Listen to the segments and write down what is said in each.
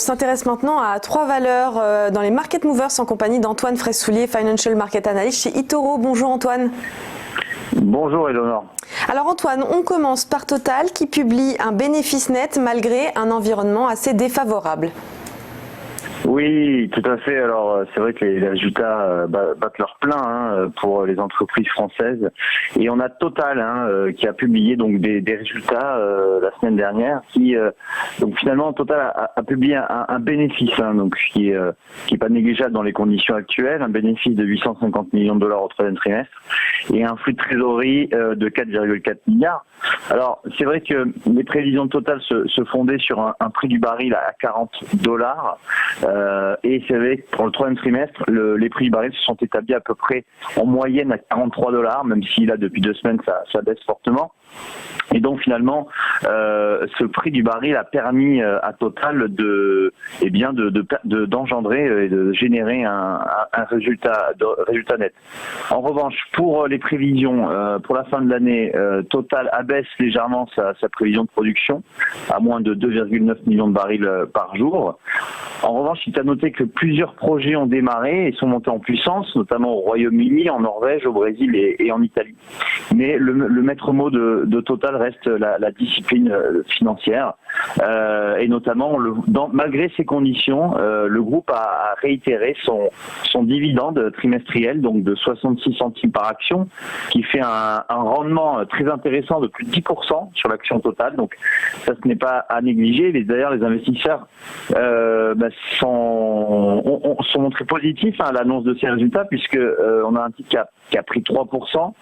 s'intéresse maintenant à 3 valeurs dans les Market Movers en compagnie d'Antoine Fraissoulier, Financial Market Analyst chez eToro. Bonjour Antoine. Bonjour Eleonore. Alors Antoine, on commence par Total qui publie un bénéfice net malgré un environnement assez défavorable. Oui, tout à fait. Alors, c'est vrai que les résultats battent leur plein pour les entreprises françaises. Et on a Total qui a publié donc des résultats la semaine dernière. Donc finalement, Total a publié un bénéfice, donc qui est pas négligeable dans les conditions actuelles, un bénéfice de 850 millions de dollars au troisième trimestre et un flux de trésorerie de 4,4 milliards. Alors, c'est vrai que les prévisions de Total se fondaient sur un prix du baril à $40. Et c'est vrai que pour le troisième trimestre, les prix du baril se sont établis à peu près en moyenne à $43, même si là, depuis 2 semaines, ça baisse fortement. Et donc finalement, ce prix du baril a permis à Total d'engendrer et de générer un résultat net. En revanche, pour les prévisions pour la fin de l'année, Total abaisse légèrement sa prévision de production à moins de 2,9 millions de barils par jour. En revanche, il est à noter que plusieurs projets ont démarré et sont montés en puissance, notamment au Royaume-Uni, en Norvège, au Brésil et en Italie. Mais le maître mot de Total reste la discipline financière. Et notamment, malgré ces conditions, le groupe a réitéré son dividende trimestriel, donc de 66 centimes par action, qui fait un rendement très intéressant de plus de 10% sur l'action Total. Donc ça, ce n'est pas à négliger. D'ailleurs, les investisseurs sont montrés positifs à l'annonce de ces résultats, puisque on a un titre qui a pris 3%,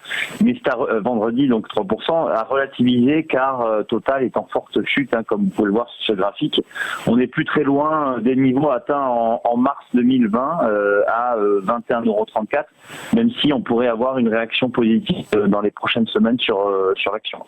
mais vendredi, donc 3%, a relativisé car Total est en forte chute, comme vous pouvez le voir sur ce graphique. On n'est plus très loin des niveaux atteints en mars 2020 à 21,34 €, même si on pourrait avoir une réaction positive dans les prochaines semaines sur l'action.